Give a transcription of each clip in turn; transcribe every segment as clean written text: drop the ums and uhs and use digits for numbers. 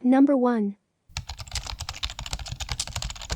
Number 1.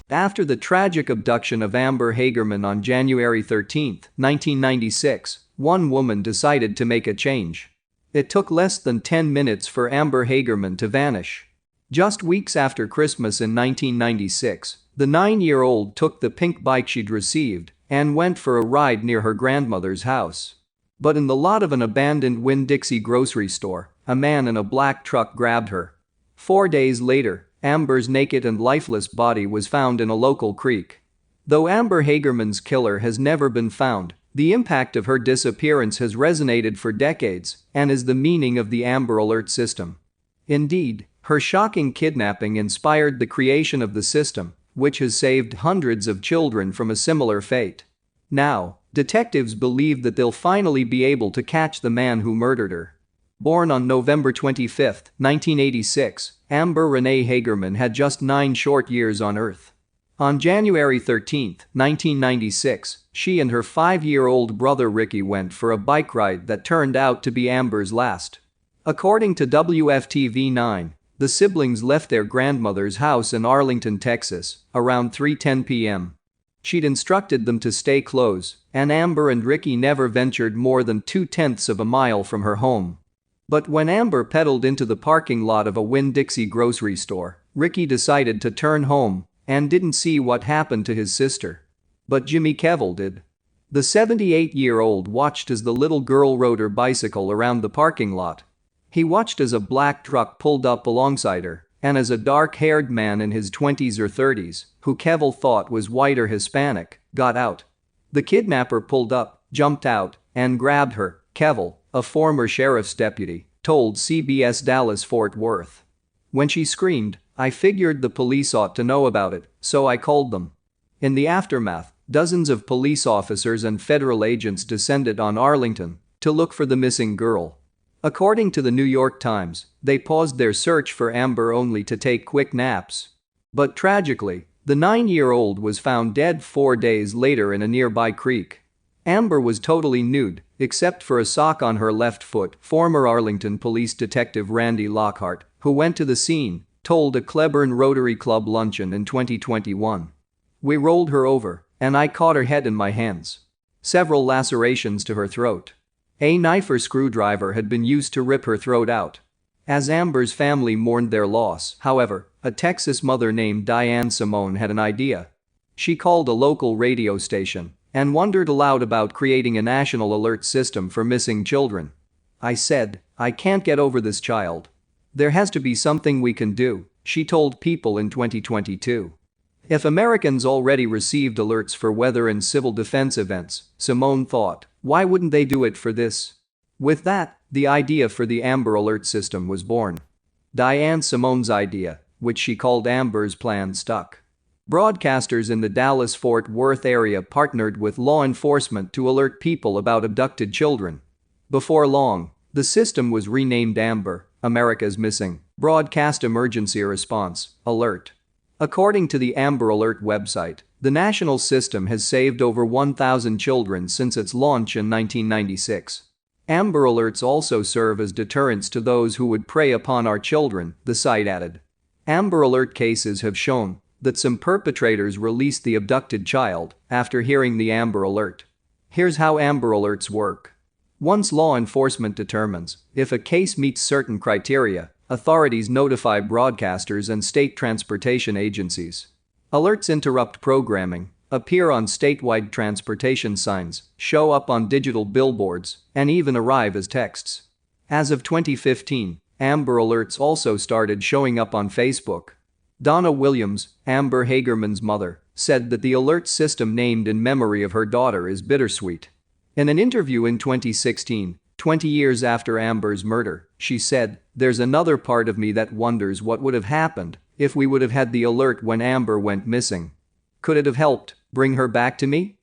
After the tragic abduction of Amber Hagerman on January 13, 1996, one woman decided to make a change. It took less than 10 minutes for Amber Hagerman to vanish. Just weeks after Christmas in 1996, the 9-year-old took the pink bike she'd received and went for a ride near her grandmother's house. But in the lot of an abandoned Winn-Dixie grocery store, a man in a black truck grabbed her. 4 days later, Amber's naked and lifeless body was found in a local creek. Though Amber Hagerman's killer has never been found, the impact of her disappearance has resonated for decades and is the meaning of the Amber Alert system. Indeed, her shocking kidnapping inspired the creation of the system, which has saved hundreds of children from a similar fate. Now, detectives believe that they'll finally be able to catch the man who murdered her. Born on November 25, 1986, Amber Renee Hagerman had just 9 short years on Earth. On January 13, 1996, she and her 5-year-old brother Ricky went for a bike ride that turned out to be Amber's last. According to WFTV-9, the siblings left their grandmother's house in Arlington, Texas, around 3:10 p.m. She'd instructed them to stay close, and Amber and Ricky never ventured more than 2/10 of a mile from her home. But when Amber pedaled into the parking lot of a Winn-Dixie grocery store, Ricky decided to turn home and didn't see what happened to his sister. But Jimmy Kevill did. The 78-year-old watched as the little girl rode her bicycle around the parking lot. He watched as a black truck pulled up alongside her, and as a dark-haired man in his 20s or 30s, who Kevill thought was white or Hispanic, got out. The kidnapper pulled up, jumped out, and grabbed her, Kevill, a former sheriff's deputy, told CBS Dallas-Fort Worth. When she screamed, "I figured the police ought to know about it, so I called them." In the aftermath, dozens of police officers and federal agents descended on Arlington to look for the missing girl. According to the New York Times, they paused their search for Amber only to take quick naps. But tragically, the 9-year-old was found dead 4 days later in a nearby creek. Amber was totally nude, except for a sock on her left foot, former Arlington Police Detective Randy Lockhart, who went to the scene, told a Cleburne Rotary Club luncheon in 2021. "We rolled her over, and I caught her head in my hands. Several lacerations to her throat. A knife or screwdriver had been used to rip her throat out." As Amber's family mourned their loss, however, a Texas mother named Diane Simone had an idea. She called a local radio station and wondered aloud about creating a national alert system for missing children. "I said, I can't get over this child. There has to be something we can do," she told People in 2022. If Americans already received alerts for weather and civil defense events, Simone thought, why wouldn't they do it for this? With that, the idea for the Amber Alert system was born. Diane Simone's idea, which she called Amber's Plan, stuck. Broadcasters in the Dallas-Fort Worth area partnered with law enforcement to alert people about abducted children. Before long, the system was renamed Amber, America's Missing Broadcast Emergency Response Alert. According to the Amber Alert website, the national system has saved over 1,000 children since its launch in 1996. Amber Alerts also serve as deterrents to those who would prey upon our children, the site added. Amber Alert cases have shown that some perpetrators released the abducted child after hearing the Amber Alert. Here's how Amber Alerts work. Once law enforcement determines if a case meets certain criteria, authorities notify broadcasters and state transportation agencies. Alerts interrupt programming, appear on statewide transportation signs, show up on digital billboards, and even arrive as texts. As of 2015, Amber Alerts also started showing up on Facebook. Donna Williams, Amber Hagerman's mother, said that the alert system named in memory of her daughter is bittersweet. In an interview in 2016, 20 years after Amber's murder, she said, "There's another part of me that wonders what would have happened if we would have had the alert when Amber went missing. Could it have helped bring her back to me?"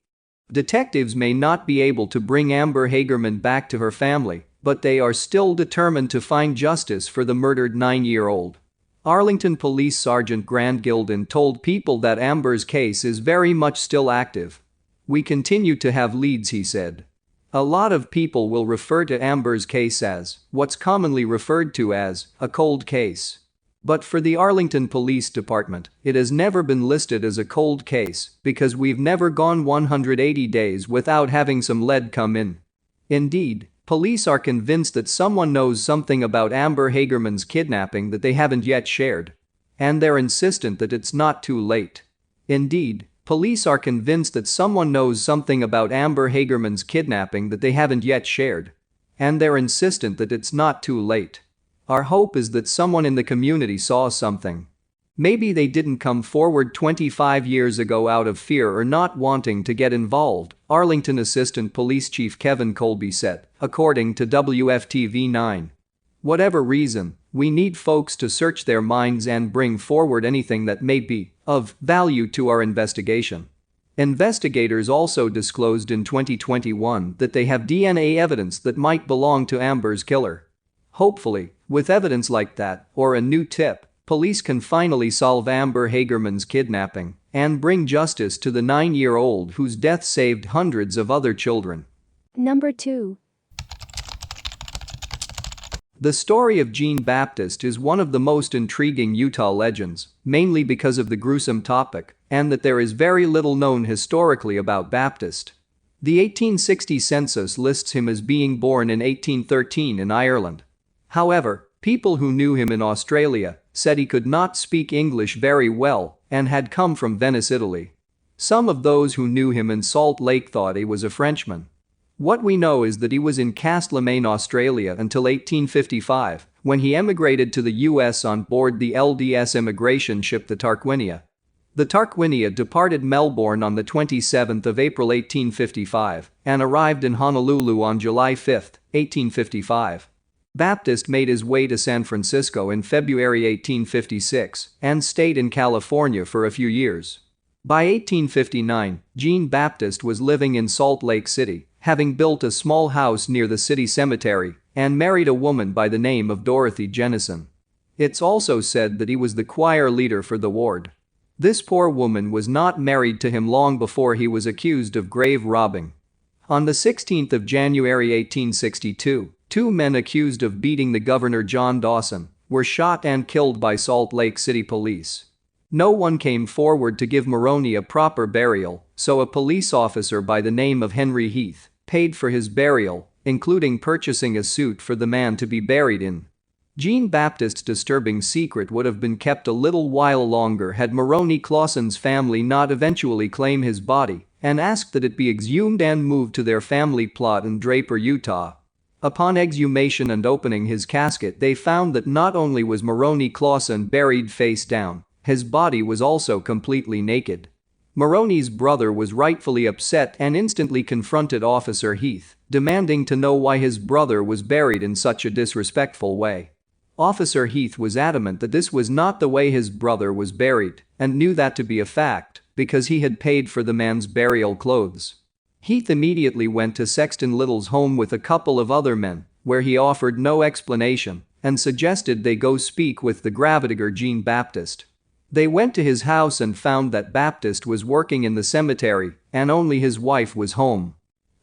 Detectives may not be able to bring Amber Hagerman back to her family, but they are still determined to find justice for the murdered 9-year-old. Arlington Police Sergeant Grant Gilden told People that Amber's case is very much still active. "We continue to have leads," he said. A lot of people will refer to Amber's case as what's commonly referred to as a cold case. But for the Arlington Police Department, it has never been listed as a cold case because we've never gone 180 days without having some lead come in. Indeed, police are convinced that someone knows something about Amber Hagerman's kidnapping that they haven't yet shared. And they're insistent that it's not too late. Indeed, police are convinced that someone knows something about Amber Hagerman's kidnapping that they haven't yet shared. And they're insistent that it's not too late. Our hope is that someone in the community saw something. Maybe they didn't come forward 25 years ago out of fear or not wanting to get involved, Arlington Assistant Police Chief Kevin Colby said, according to WFTV9. Whatever reason, we need folks to search their minds and bring forward anything that may be of value to our investigation. Investigators also disclosed in 2021 that they have DNA evidence that might belong to Amber's killer. Hopefully, with evidence like that, or a new tip, police can finally solve Amber Hagerman's kidnapping and bring justice to the 9-year-old whose death saved hundreds of other children. Number 2. The story of Jean Baptiste is one of the most intriguing Utah legends, mainly because of the gruesome topic and that there is very little known historically about Baptiste. The 1860 census lists him as being born in 1813 in Ireland. However, people who knew him in Australia said he could not speak English very well and had come from Venice, Italy. Some of those who knew him in Salt Lake thought he was a Frenchman. What we know is that he was in Castlemaine, Australia until 1855, when he emigrated to the US on board the LDS immigration ship the Tarquinia. The Tarquinia departed Melbourne on the 27th of April 1855 and arrived in Honolulu on July 5, 1855. Baptiste made his way to San Francisco in February 1856 and stayed in California for a few years. By 1859, Jean Baptiste was living in Salt Lake City, having built a small house near the city cemetery and married a woman by the name of Dorothy Jennison. It's also said that he was the choir leader for the ward. This poor woman was not married to him long before he was accused of grave robbing. On the 16th of January 1862, 2 men accused of beating the governor John Dawson were shot and killed by Salt Lake City police. No one came forward to give Maroney a proper burial, so a police officer by the name of Henry Heath paid for his burial, including purchasing a suit for the man to be buried in. Jean Baptiste's disturbing secret would have been kept a little while longer had Maroney Clausen's family not eventually claim his body and asked that it be exhumed and moved to their family plot in Draper, Utah. Upon exhumation and opening his casket, they found that not only was Maroney Clausen buried face down, his body was also completely naked. Maroney's brother was rightfully upset and instantly confronted Officer Heath, demanding to know why his brother was buried in such a disrespectful way. Officer Heath was adamant that this was not the way his brother was buried and knew that to be a fact because he had paid for the man's burial clothes. Heath immediately went to Sexton Little's home with a couple of other men, where he offered no explanation and suggested they go speak with the gravedigger Jean Baptiste. They went to his house and found that Baptiste was working in the cemetery and only his wife was home.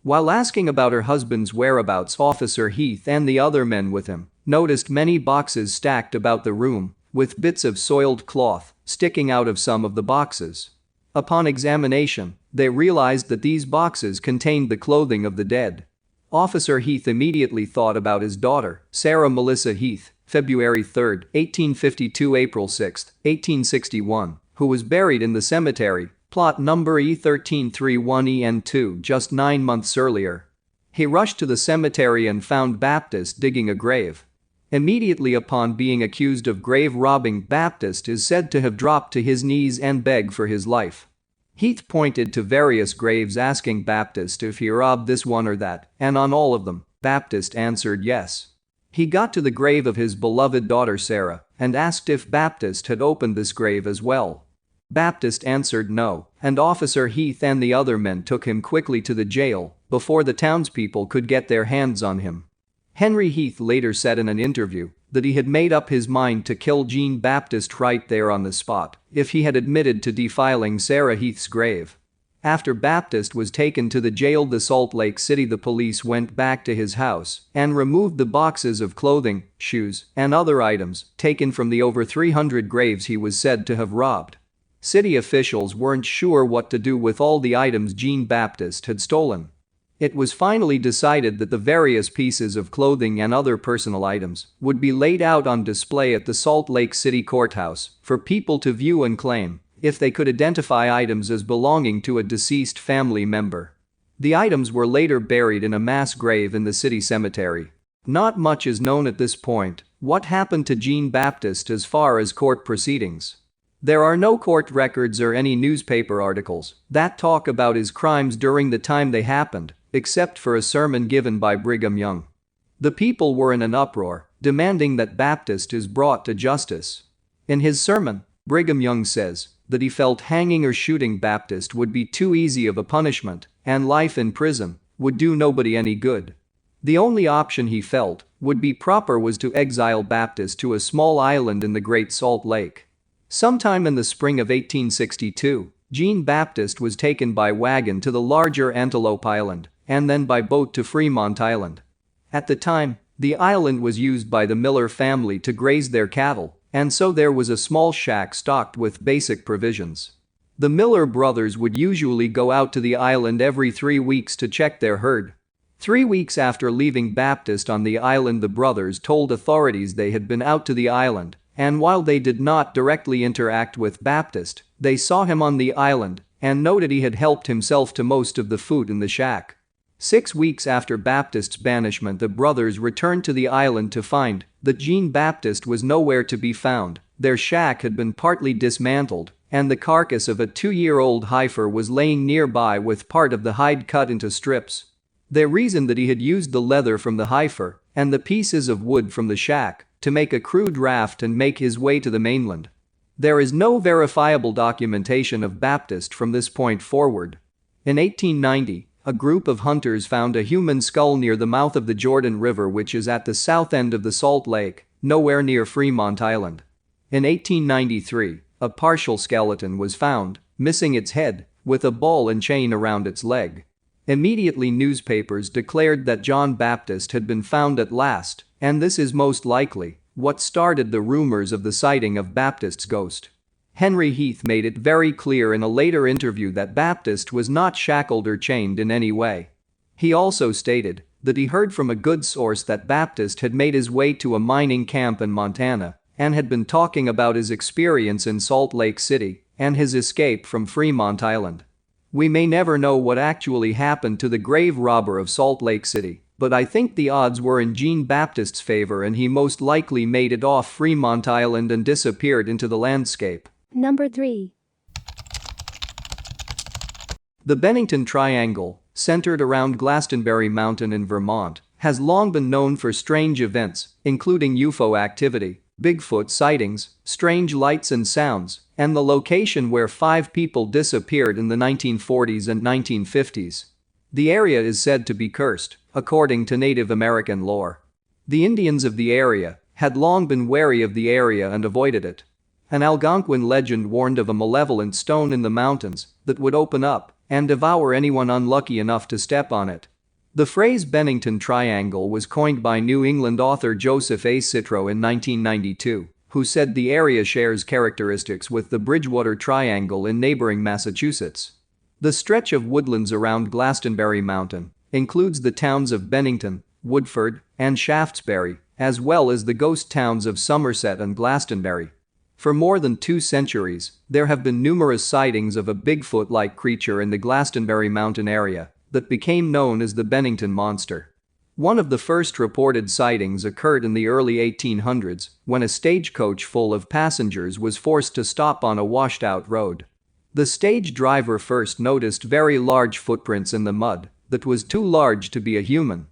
While asking about her husband's whereabouts, Officer Heath and the other men with him noticed many boxes stacked about the room, with bits of soiled cloth sticking out of some of the boxes. Upon examination, they realized that these boxes contained the clothing of the dead. Officer Heath immediately thought about his daughter, Sarah Melissa Heath, February 3, 1852 April 6, 1861, who was buried in the cemetery, plot number E1331EN2 just 9 months earlier. He rushed to the cemetery and found Baptiste digging a grave. Immediately upon being accused of grave robbing, Baptiste is said to have dropped to his knees and begged for his life. Heath pointed to various graves asking Baptiste if he robbed this one or that, and on all of them, Baptiste answered yes. He got to the grave of his beloved daughter Sarah and asked if Baptiste had opened this grave as well. Baptiste answered no, and Officer Heath and the other men took him quickly to the jail before the townspeople could get their hands on him. Henry Heath later said in an interview that he had made up his mind to kill Jean Baptiste right there on the spot if he had admitted to defiling Sarah Heath's grave. After Baptiste was taken to the jail in Salt Lake City, the police went back to his house and removed the boxes of clothing, shoes, and other items taken from the over 300 graves he was said to have robbed. City officials weren't sure what to do with all the items Jean-Baptiste had stolen. It was finally decided that the various pieces of clothing and other personal items would be laid out on display at the Salt Lake City courthouse for people to view and claim if they could identify items as belonging to a deceased family member. The items were later buried in a mass grave in the city cemetery. Not much is known at this point what happened to Jean-Baptiste as far as court proceedings. There are no court records or any newspaper articles that talk about his crimes during the time they happened, except for a sermon given by Brigham Young. The people were in an uproar, demanding that Baptiste is brought to justice. In his sermon, Brigham Young says that he felt hanging or shooting Baptiste would be too easy of a punishment, and life in prison would do nobody any good. The only option he felt would be proper was to exile Baptiste to a small island in the Great Salt Lake. Sometime in the spring of 1862, Jean-Baptiste was taken by wagon to the larger Antelope Island and then by boat to Fremont Island. At the time, the island was used by the Miller family to graze their cattle, and so there was a small shack stocked with basic provisions. The Miller brothers would usually go out to the island every 3 weeks to check their herd. 3 weeks after leaving Baptiste on the island, the brothers told authorities they had been out to the island, and while they did not directly interact with Baptiste, they saw him on the island and noted he had helped himself to most of the food in the shack. 6 weeks after Baptiste's banishment, the brothers returned to the island to find that Jean-Baptiste was nowhere to be found. Their shack had been partly dismantled, and the carcass of a 2-year-old heifer was laying nearby with part of the hide cut into strips. They reasoned that he had used the leather from the heifer and the pieces of wood from the shack to make a crude raft and make his way to the mainland. There is no verifiable documentation of Baptiste from this point forward. In 1890, a group of hunters found a human skull near the mouth of the Jordan River, which is at the south end of the Salt Lake, nowhere near Fremont Island. In 1893, a partial skeleton was found, missing its head, with a ball and chain around its leg. Immediately, newspapers declared that Jean-Baptiste had been found at last, and this is most likely what started the rumors of the sighting of Baptiste's ghost. Henry Heath made it very clear in a later interview that Baptiste was not shackled or chained in any way. He also stated that he heard from a good source that Baptiste had made his way to a mining camp in Montana and had been talking about his experience in Salt Lake City and his escape from Fremont Island. We may never know what actually happened to the grave robber of Salt Lake City, but I think the odds were in Jean-Baptiste's favor, and he most likely made it off Fremont Island and disappeared into the landscape. Number 3. The Bennington Triangle, centered around Glastonbury Mountain in Vermont, has long been known for strange events, including UFO activity, Bigfoot sightings, strange lights and sounds, and the location where 5 people disappeared in the 1940s and 1950s. The area is said to be cursed, according to Native American lore. The Indians of the area had long been wary of the area and avoided it. An Algonquin legend warned of a malevolent stone in the mountains that would open up and devour anyone unlucky enough to step on it. The phrase Bennington Triangle was coined by New England author Joseph A. Citro in 1992, who said the area shares characteristics with the Bridgewater Triangle in neighboring Massachusetts. The stretch of woodlands around Glastonbury Mountain includes the towns of Bennington, Woodford, and Shaftesbury, as well as the ghost towns of Somerset and Glastonbury. For more than 2 centuries, there have been numerous sightings of a Bigfoot-like creature in the Glastonbury Mountain area that became known as the Bennington Monster. One of the first reported sightings occurred in the early 1800s when a stagecoach full of passengers was forced to stop on a washed-out road. The stage driver first noticed very large footprints in the mud that was too large to be a human.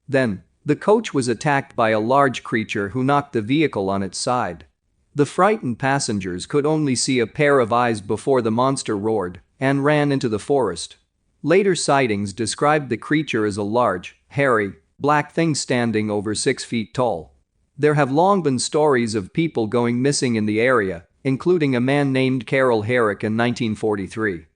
Then, the coach was attacked by a large creature who knocked the vehicle on its side. The frightened passengers could only see a pair of eyes before the monster roared and ran into the forest. Later sightings described the creature as a large, hairy, black thing standing over 6 feet tall. There have long been stories of people going missing in the area, including a man named Carol Herrick in 1943.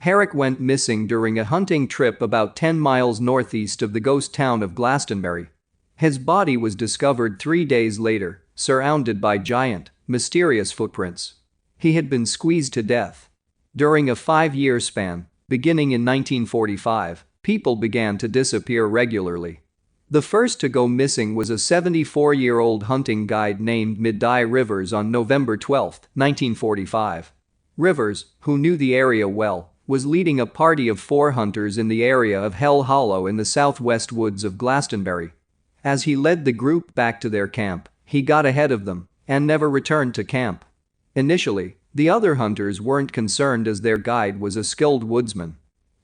Herrick went missing during a hunting trip about 10 miles northeast of the ghost town of Glastonbury. His body was discovered 3 days later, surrounded by giant, mysterious footprints. He had been squeezed to death. During a 5-year span, beginning in 1945, people began to disappear regularly. The first to go missing was a 74-year-old hunting guide named Midday Rivers on November 12, 1945. Rivers, who knew the area well, was leading a party of 4 hunters in the area of Hell Hollow in the southwest woods of Glastonbury. As he led the group back to their camp, he got ahead of them and never returned to camp. Initially, the other hunters weren't concerned as their guide was a skilled woodsman.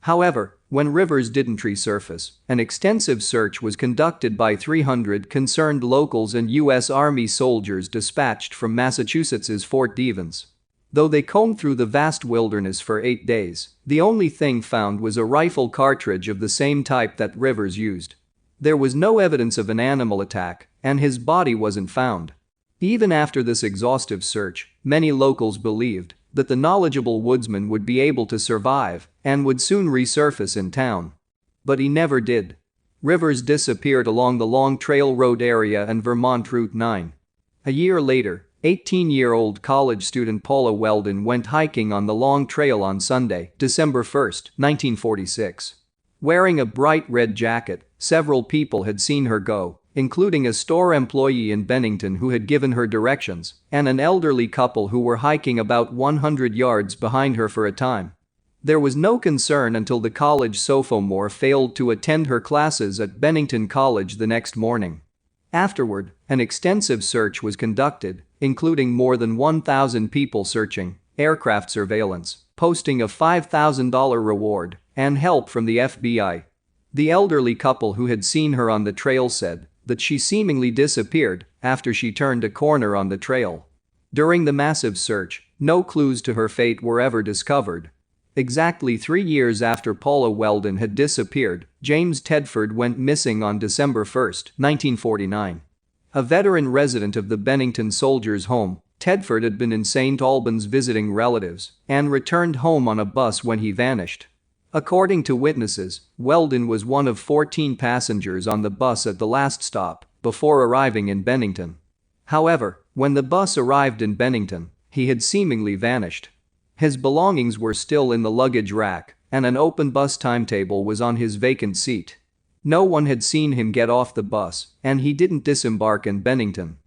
However, when Rivers didn't resurface, an extensive search was conducted by 300 concerned locals and U.S. Army soldiers dispatched from Massachusetts's Fort Devens. Though they combed through the vast wilderness for 8 days, the only thing found was a rifle cartridge of the same type that Rivers used. There was no evidence of an animal attack, and his body wasn't found. Even after this exhaustive search, many locals believed that the knowledgeable woodsman would be able to survive and would soon resurface in town. But he never did. Rivers disappeared along the Long Trail Road area and Vermont Route 9. A year later, 18-year-old college student Paula Weldon went hiking on the Long Trail on Sunday, December 1, 1946. Wearing a bright red jacket, several people had seen her go, including a store employee in Bennington who had given her directions and an elderly couple who were hiking about 100 yards behind her for a time. There was no concern until the college sophomore failed to attend her classes at Bennington College the next morning. Afterward, an extensive search was conducted, including more than 1,000 people searching, aircraft surveillance, posting a $5,000 reward, and help from the FBI. The elderly couple who had seen her on the trail said that she seemingly disappeared after she turned a corner on the trail. During the massive search, no clues to her fate were ever discovered. Exactly 3 years after Paula Weldon had disappeared, James Tedford went missing on December 1, 1949. A veteran resident of the Bennington Soldiers' Home, Tedford had been in St. Albans visiting relatives and returned home on a bus when he vanished. According to witnesses, Weldon was one of 14 passengers on the bus at the last stop before arriving in Bennington. However, when the bus arrived in Bennington, he had seemingly vanished. His belongings were still in the luggage rack, and an open bus timetable was on his vacant seat. No one had seen him get off the bus, and he didn't disembark in Bennington.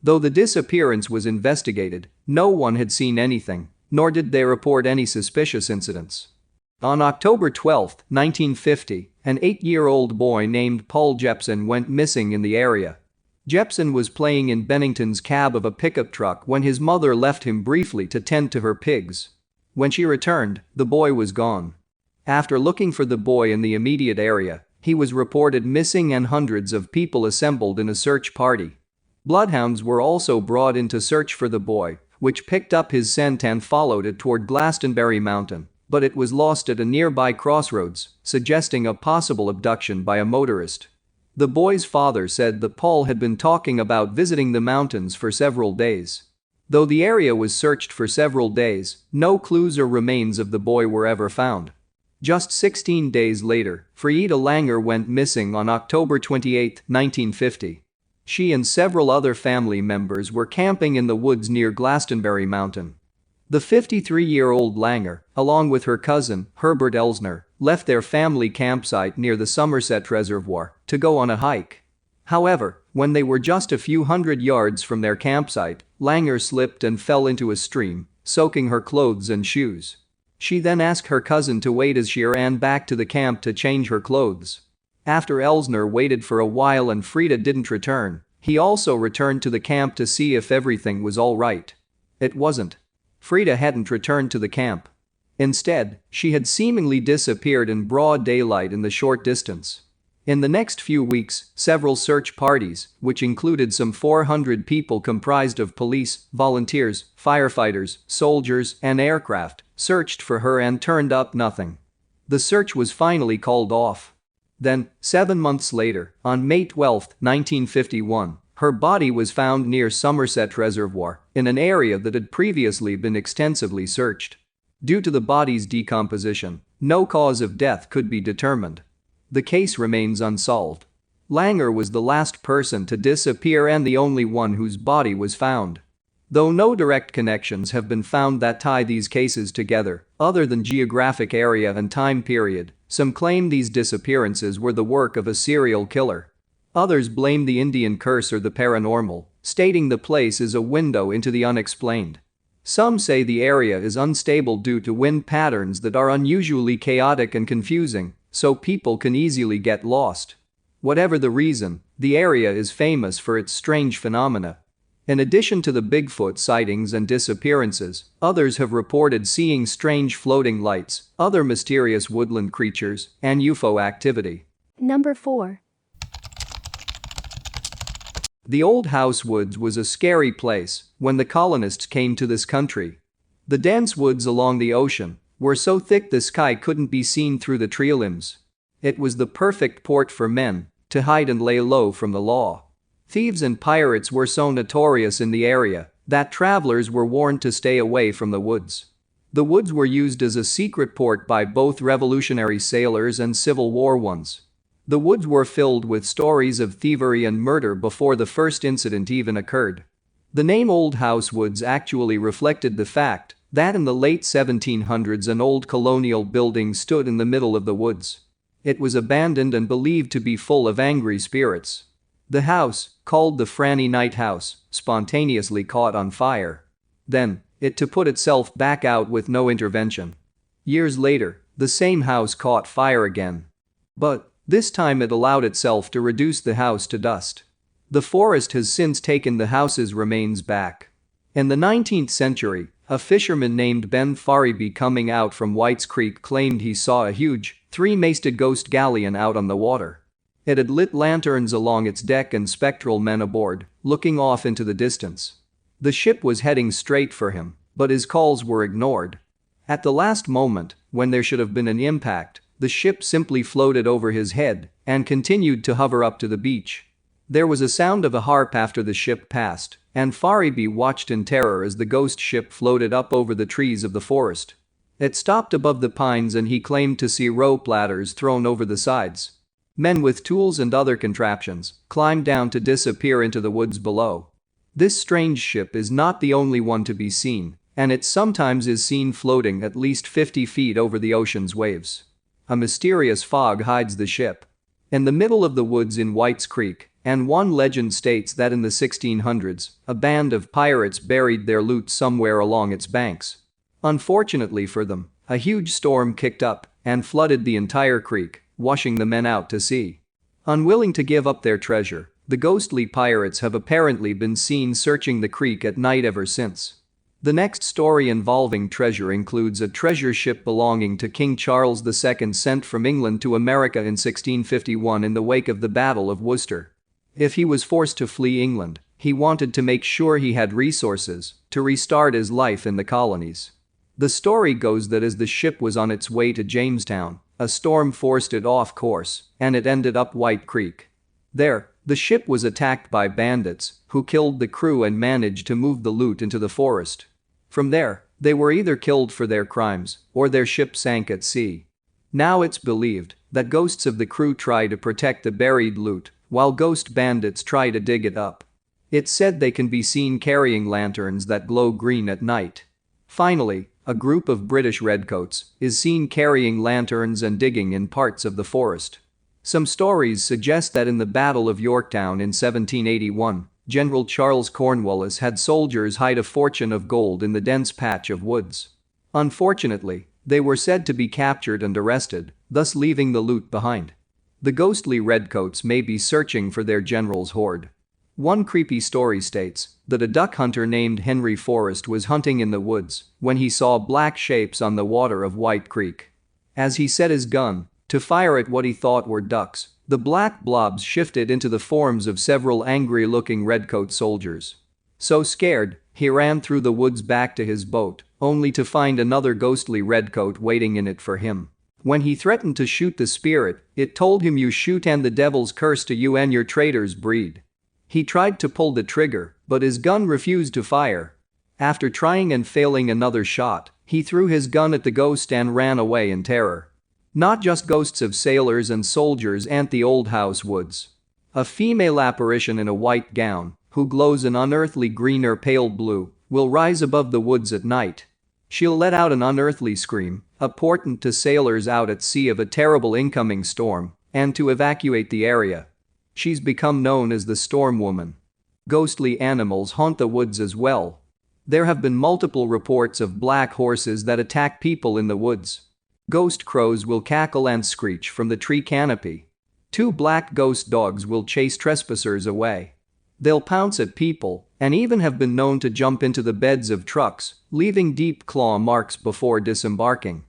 Though the disappearance was investigated, no one had seen anything, nor did they report any suspicious incidents. On October 12, 1950, an 8-year-old boy named Paul Jepson went missing in the area. Jepson was playing in Bennington's cab of a pickup truck when his mother left him briefly to tend to her pigs. When she returned, the boy was gone. After looking for the boy in the immediate area, he was reported missing and hundreds of people assembled in a search party. Bloodhounds were also brought in to search for the boy, which picked up his scent and followed it toward Glastonbury Mountain, but it was lost at a nearby crossroads, suggesting a possible abduction by a motorist. The boy's father said that Paul had been talking about visiting the mountains for several days. Though the area was searched for several days, no clues or remains of the boy were ever found. Just 16 days later, Frieda Langer went missing on October 28, 1950. She and several other family members were camping in the woods near Glastonbury Mountain. The 53-year-old Langer, along with her cousin, Herbert Elsner, left their family campsite near the Somerset Reservoir to go on a hike. However, when they were just a few hundred yards from their campsite, Langer slipped and fell into a stream, soaking her clothes and shoes. She then asked her cousin to wait as she ran back to the camp to change her clothes. After Elsner waited for a while and Frieda didn't return, he also returned to the camp to see if everything was all right. It wasn't. Frieda hadn't returned to the camp. Instead, she had seemingly disappeared in broad daylight in the short distance. In the next few weeks, several search parties, which included some 400 people comprised of police, volunteers, firefighters, soldiers, and aircraft, searched for her and turned up nothing. The search was finally called off. Then, 7 months later, on May 12, 1951, her body was found near Somerset Reservoir, in an area that had previously been extensively searched. Due to the body's decomposition, No cause of death could be determined. The case remains unsolved. Langer was the last person to disappear and the only one whose body was found. Though no direct connections have been found that tie these cases together, other than geographic area and time period, some claim these disappearances were the work of a serial killer. Others blame the Indian curse or the paranormal, stating the place is a window into the unexplained. Some say the area is unstable due to wind patterns that are unusually chaotic and confusing, so people can easily get lost. Whatever the reason, the area is famous for its strange phenomena. In addition to the Bigfoot sightings and disappearances, others have reported seeing strange floating lights, other mysterious woodland creatures, and UFO activity. Number 4. The Old House Woods was a scary place when the colonists came to this country. The dense woods along the ocean were so thick the sky couldn't be seen through the tree limbs. It was the perfect port for men to hide and lay low from the law. Thieves and pirates were so notorious in the area that travelers were warned to stay away from the woods. The woods were used as a secret port by both Revolutionary sailors and Civil War ones. The woods were filled with stories of thievery and murder before the first incident even occurred. The name Old House Woods actually reflected the fact that in the late 1700s an old colonial building stood in the middle of the woods. It was abandoned and believed to be full of angry spirits. The house, called the Franny Night House, spontaneously caught on fire. Then, it to put itself back out with no intervention. Years later, the same house caught fire again. But this time it allowed itself to reduce the house to dust. The forest has since taken the house's remains back. In the 19th century, a fisherman named Ben Fariby coming out from White's Creek claimed he saw a huge, three-masted ghost galleon out on the water. It had lit lanterns along its deck and spectral men aboard, looking off into the distance. The ship was heading straight for him, but his calls were ignored. At the last moment, when there should have been an impact, the ship simply floated over his head and continued to hover up to the beach. There was a sound of a harp after the ship passed, and Fariby watched in terror as the ghost ship floated up over the trees of the forest. It stopped above the pines and he claimed to see rope ladders thrown over the sides. Men with tools and other contraptions climbed down to disappear into the woods below. This strange ship is not the only one to be seen, and it sometimes is seen floating at least 50 feet over the ocean's waves. A mysterious fog hides the ship in the middle of the woods in White's Creek, and one legend states that in the 1600s, a band of pirates buried their loot somewhere along its banks. Unfortunately for them, a huge storm kicked up and flooded the entire creek, washing the men out to sea. Unwilling to give up their treasure, the ghostly pirates have apparently been seen searching the creek at night ever since. The next story involving treasure includes a treasure ship belonging to King Charles II sent from England to America in 1651 in the wake of the Battle of Worcester. If he was forced to flee England, he wanted to make sure he had resources to restart his life in the colonies. The story goes that as the ship was on its way to Jamestown, a storm forced it off course, and it ended up White Creek. There, the ship was attacked by bandits, who killed the crew and managed to move the loot into the forest. From there, they were either killed for their crimes, or their ship sank at sea. Now it's believed that ghosts of the crew try to protect the buried loot, while ghost bandits try to dig it up. It's said they can be seen carrying lanterns that glow green at night. Finally, a group of British redcoats is seen carrying lanterns and digging in parts of the forest. Some stories suggest that in the Battle of Yorktown in 1781, General Charles Cornwallis had soldiers hide a fortune of gold in the dense patch of woods. Unfortunately, they were said to be captured and arrested, thus leaving the loot behind. The ghostly redcoats may be searching for their general's hoard. One creepy story states that a duck hunter named Henry Forrest was hunting in the woods when he saw black shapes on the water of White Creek. As he set his gun to fire at what he thought were ducks, the black blobs shifted into the forms of several angry-looking redcoat soldiers. So scared, he ran through the woods back to his boat, only to find another ghostly redcoat waiting in it for him. When he threatened to shoot the spirit, it told him, "You shoot and the devil's curse to you and your traitors breed." He tried to pull the trigger, but his gun refused to fire. After trying and failing another shot, he threw his gun at the ghost and ran away in terror. Not just ghosts of sailors and soldiers ant the old house woods. A female apparition in a white gown, who glows an unearthly green or pale blue, will rise above the woods at night. She'll let out an unearthly scream, a portent to sailors out at sea of a terrible incoming storm, and to evacuate the area. She's become known as the Storm Woman. Ghostly animals haunt the woods as well. There have been multiple reports of black horses that attack people in the woods. Ghost crows will cackle and screech from the tree canopy. 2 black ghost dogs will chase trespassers away. They'll pounce at people and even have been known to jump into the beds of trucks, leaving deep claw marks before disembarking.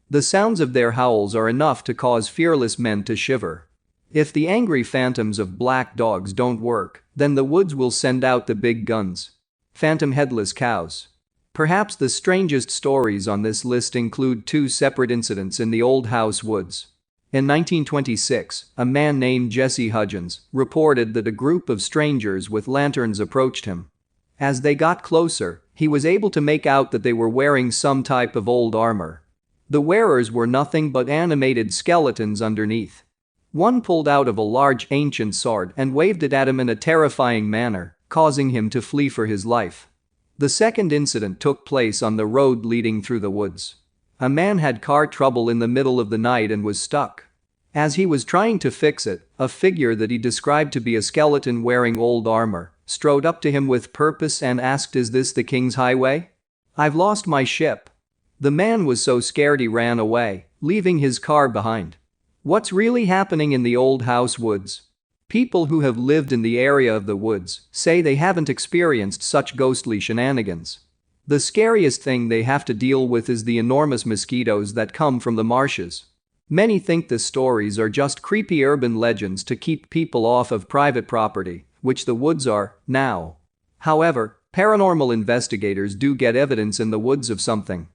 The sounds of their howls are enough to cause fearless men to shiver. If the angry phantoms of black dogs don't work, then the woods will send out the big guns. Phantom headless cows. Perhaps the strangest stories on this list include 2 separate incidents in the old house woods. In 1926, a man named Jesse Hudgens reported that a group of strangers with lanterns approached him. As they got closer, he was able to make out that they were wearing some type of old armor. The wearers were nothing but animated skeletons underneath. One pulled out of a large ancient sword and waved it at him in a terrifying manner, causing him to flee for his life. The second incident took place on the road leading through the woods. A man had car trouble in the middle of the night and was stuck. As he was trying to fix it, a figure that he described to be a skeleton wearing old armor strode up to him with purpose and asked, "Is this the King's Highway? I've lost my ship." The man was so scared he ran away, leaving his car behind. What's really happening in the old house woods? People who have lived in the area of the woods say they haven't experienced such ghostly shenanigans. The scariest thing they have to deal with is the enormous mosquitoes that come from the marshes. Many think the stories are just creepy urban legends to keep people off of private property, which the woods are now. However, paranormal investigators do get evidence in the woods of something.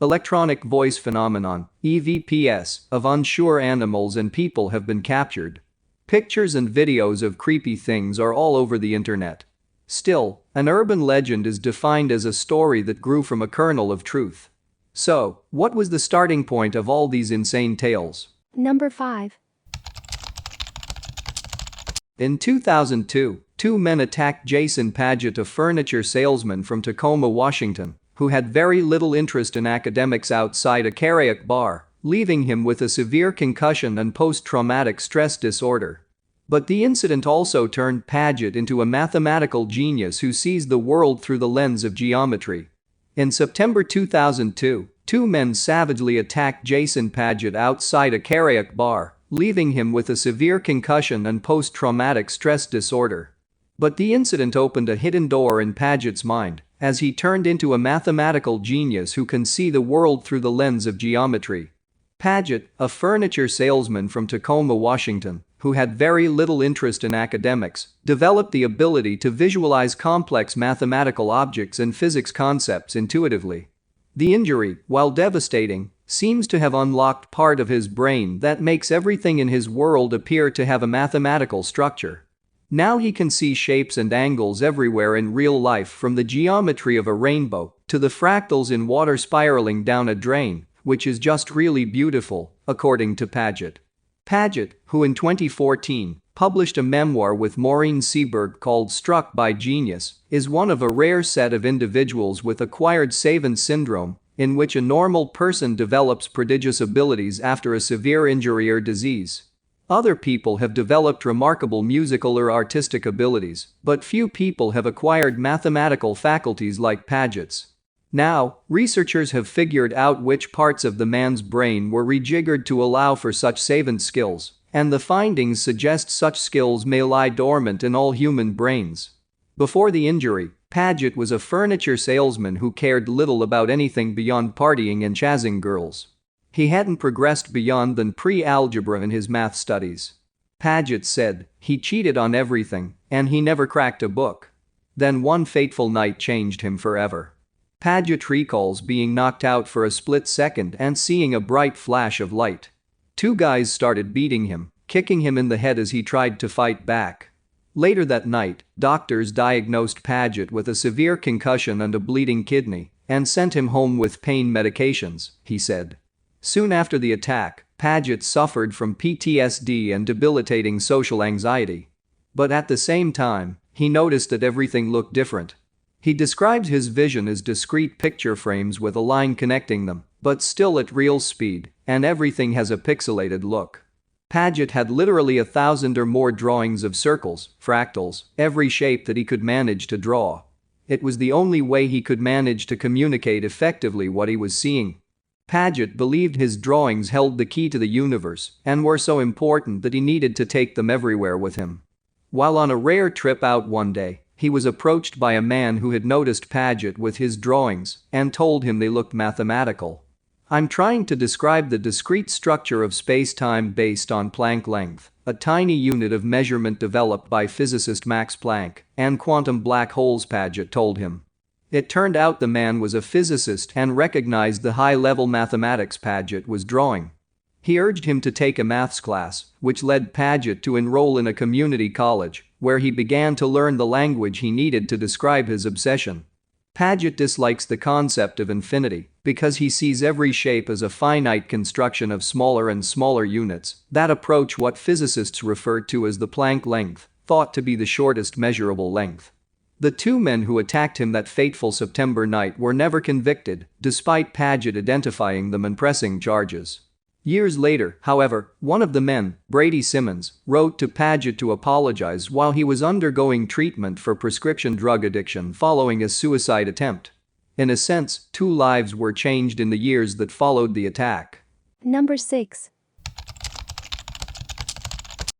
Electronic voice phenomenon, EVPs, of unsure animals and people have been captured. Pictures and videos of creepy things are all over the internet. Still, an urban legend is defined as a story that grew from a kernel of truth. So, what was the starting point of all these insane tales? Number 5. In 2002, 2 men attacked Jason Padgett, a furniture salesman from Tacoma, Washington, who had very little interest in academics, outside a karaoke bar, leaving him with a severe concussion and post-traumatic stress disorder. But the incident also turned Padgett into a mathematical genius who sees the world through the lens of geometry. In September 2002, 2 men savagely attacked Jason Padgett outside a karaoke bar, leaving him with a severe concussion and post-traumatic stress disorder. But the incident opened a hidden door in Padgett's mind, as he turned into a mathematical genius who can see the world through the lens of geometry. Padgett, a furniture salesman from Tacoma, Washington, who had very little interest in academics, developed the ability to visualize complex mathematical objects and physics concepts intuitively. The injury, while devastating, seems to have unlocked part of his brain that makes everything in his world appear to have a mathematical structure. Now he can see shapes and angles everywhere in real life, from the geometry of a rainbow to the fractals in water spiraling down a drain, which is just really beautiful, according to Padgett. Padgett, who in 2014 published a memoir with Maureen Seberg called Struck by Genius, is one of a rare set of individuals with acquired Savant syndrome, in which a normal person develops prodigious abilities after a severe injury or disease. Other people have developed remarkable musical or artistic abilities, but few people have acquired mathematical faculties like Padgett's. Now, researchers have figured out which parts of the man's brain were rejiggered to allow for such savant skills, and the findings suggest such skills may lie dormant in all human brains. Before the injury, Padgett was a furniture salesman who cared little about anything beyond partying and chasing girls. He hadn't progressed beyond than pre-algebra in his math studies. Padgett said he cheated on everything, and he never cracked a book. Then one fateful night changed him forever. Padgett recalls being knocked out for a split second and seeing a bright flash of light. 2 guys started beating him, kicking him in the head as he tried to fight back. Later that night, doctors diagnosed Padgett with a severe concussion and a bleeding kidney and sent him home with pain medications, he said. Soon after the attack, Padgett suffered from PTSD and debilitating social anxiety. But at the same time, he noticed that everything looked different. He describes his vision as discrete picture frames with a line connecting them, but still at real speed, and everything has a pixelated look. Padgett had literally 1,000 or more drawings of circles, fractals, every shape that he could manage to draw. It was the only way he could manage to communicate effectively what he was seeing. Padgett believed his drawings held the key to the universe and were so important that he needed to take them everywhere with him. While on a rare trip out one day, he was approached by a man who had noticed Padgett with his drawings and told him they looked mathematical. "I'm trying to describe the discrete structure of space-time based on Planck length, a tiny unit of measurement developed by physicist Max Planck, and quantum black holes," Padgett told him. It turned out the man was a physicist and recognized the high-level mathematics Padgett was drawing. He urged him to take a maths class, which led Padgett to enroll in a community college, where he began to learn the language he needed to describe his obsession. Padgett dislikes the concept of infinity because he sees every shape as a finite construction of smaller and smaller units that approach what physicists refer to as the Planck length, thought to be the shortest measurable length. The two men who attacked him that fateful September night were never convicted, despite Padgett identifying them and pressing charges. Years later, however, one of the men, Brady Simmons, wrote to Padgett to apologize while he was undergoing treatment for prescription drug addiction following a suicide attempt. In a sense, two lives were changed in the years that followed the attack. Number 6.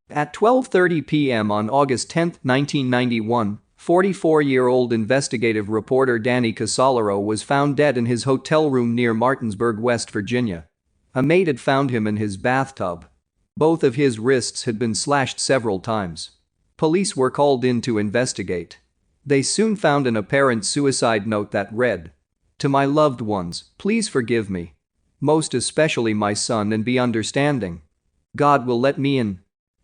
At 12:30 p.m. on August 10, 1991, 44-year-old investigative reporter Danny Casolaro was found dead in his hotel room near Martinsburg, West Virginia. A maid had found him in his bathtub. Both of his wrists had been slashed several times. Police were called in to investigate. They soon found an apparent suicide note that read, "To my loved ones, please forgive me. Most especially my son, and be understanding. God will let me in."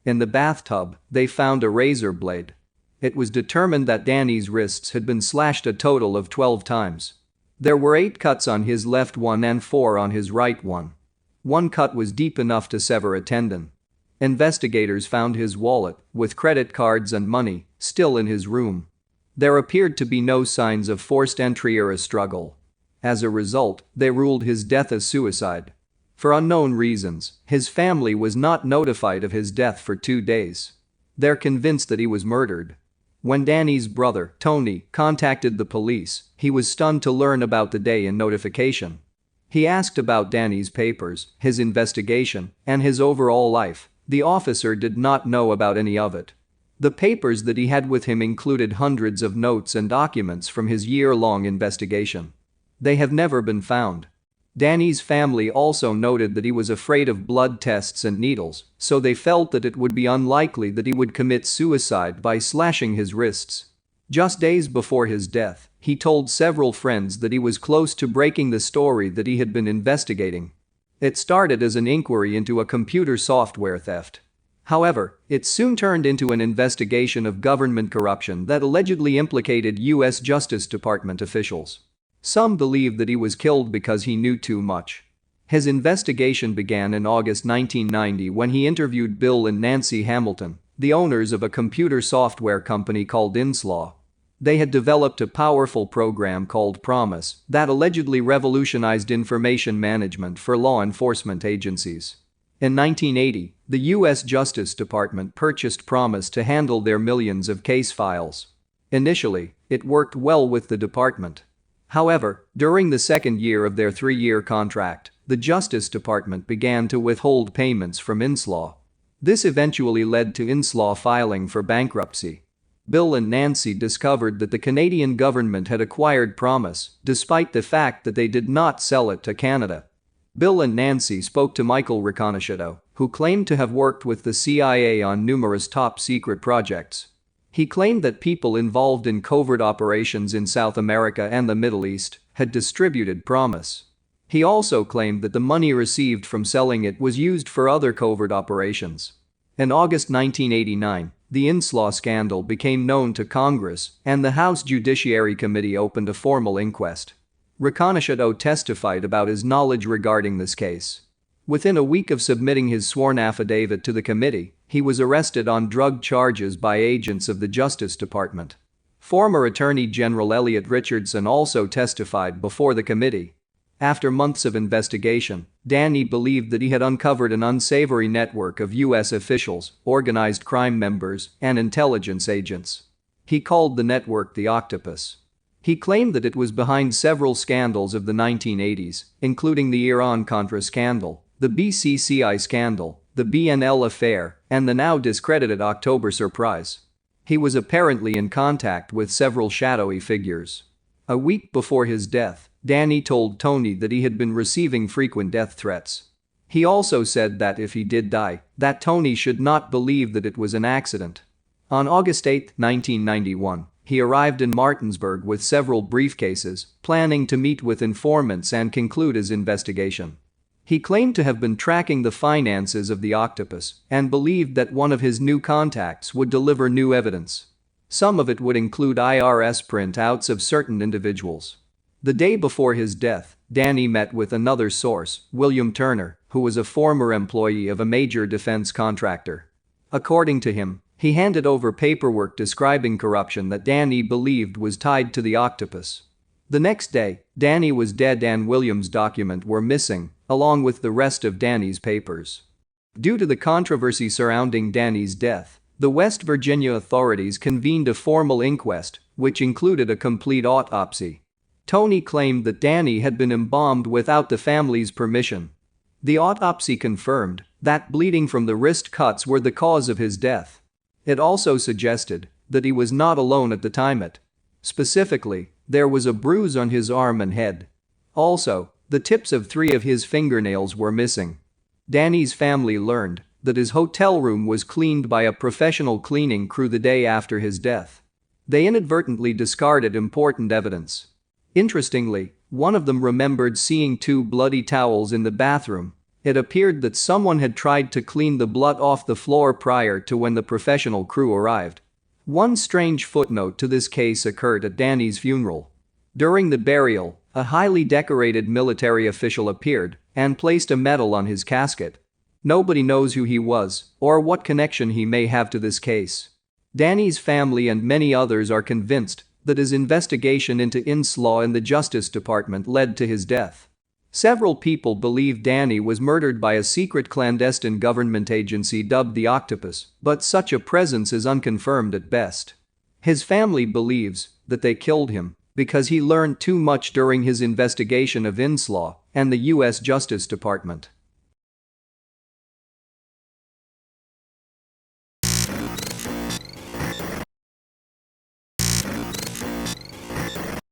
In the bathtub, they found a razor blade. It was determined that Danny's wrists had been slashed a total of 12 times. There were 8 cuts on his left one and 4 on his right one. One cut was deep enough to sever a tendon. Investigators found his wallet, with credit cards and money, still in his room. There appeared to be no signs of forced entry or a struggle. As a result, they ruled his death as suicide. For unknown reasons, his family was not notified of his death for 2 days. They're convinced that he was murdered. When Danny's brother, Tony, contacted the police, he was stunned to learn about the day in notification. He asked about Danny's papers, his investigation, and his overall life. The officer did not know about any of it. The papers that he had with him included hundreds of notes and documents from his year-long investigation. They have never been found. Danny's family also noted that he was afraid of blood tests and needles, so they felt that it would be unlikely that he would commit suicide by slashing his wrists. Just days before his death, he told several friends that he was close to breaking the story that he had been investigating. It started as an inquiry into a computer software theft. However, it soon turned into an investigation of government corruption that allegedly implicated U.S. Justice Department officials. Some believe that he was killed because he knew too much. His investigation began in August 1990 when he interviewed Bill and Nancy Hamilton, the owners of a computer software company called Inslaw. They had developed a powerful program called Promise that allegedly revolutionized information management for law enforcement agencies. In 1980, the U.S. Justice Department purchased Promise to handle their millions of case files. Initially, it worked well with the department. However, during the second year of their 3-year contract, the Justice Department began to withhold payments from Inslaw. This eventually led to Inslaw filing for bankruptcy. Bill and Nancy discovered that the Canadian government had acquired Promise, despite the fact that they did not sell it to Canada. Bill and Nancy spoke to Michael Riconosciuto, who claimed to have worked with the CIA on numerous top-secret projects. He claimed that people involved in covert operations in South America and the Middle East had distributed Promise. He also claimed that the money received from selling it was used for other covert operations. In August 1989, the Inslaw scandal became known to Congress, and the House Judiciary Committee opened a formal inquest. Riconosciuto testified about his knowledge regarding this case. Within a week of submitting his sworn affidavit to the committee, he was arrested on drug charges by agents of the Justice Department. Former Attorney General Elliot Richardson also testified before the committee. After months of investigation, Danny believed that he had uncovered an unsavory network of U.S. officials, organized crime members, and intelligence agents. He called the network the Octopus. He claimed that it was behind several scandals of the 1980s, including the Iran-Contra scandal, the BCCI scandal, the BNL affair, and the now discredited October surprise. He was apparently in contact with several shadowy figures. A week before his death, Danny told Tony that he had been receiving frequent death threats. He also said that if he did die, that Tony should not believe that it was an accident. On August 8, 1991, he arrived in Martinsburg with several briefcases, planning to meet with informants and conclude his investigation. He claimed to have been tracking the finances of the Octopus and believed that one of his new contacts would deliver new evidence. Some of it would include IRS printouts of certain individuals. The day before his death, Danny met with another source, William Turner, who was a former employee of a major defense contractor. According to him, he handed over paperwork describing corruption that Danny believed was tied to the Octopus. The next day, Danny was dead and Williams' document were missing, along with the rest of Danny's papers. Due to the controversy surrounding Danny's death, the West Virginia authorities convened a formal inquest, which included a complete autopsy. Tony claimed that Danny had been embalmed without the family's permission. The autopsy confirmed that bleeding from the wrist cuts were the cause of his death. It also suggested that he was not alone at the time. Specifically, there was a bruise on his arm and head. Also, the tips of 3 of his fingernails were missing. Danny's family learned that his hotel room was cleaned by a professional cleaning crew the day after his death. They inadvertently discarded important evidence. Interestingly, one of them remembered seeing 2 bloody towels in the bathroom. It appeared that someone had tried to clean the blood off the floor prior to when the professional crew arrived. One strange footnote to this case occurred at Danny's funeral. During the burial, a highly decorated military official appeared and placed a medal on his casket. Nobody knows who he was or what connection he may have to this case. Danny's family and many others are convinced that his investigation into Inslaw and the Justice Department led to his death. Several people believe Danny was murdered by a secret clandestine government agency dubbed the Octopus, but such a presence is unconfirmed at best. His family believes that they killed him because he learned too much during his investigation of Inslaw and the U.S. Justice Department.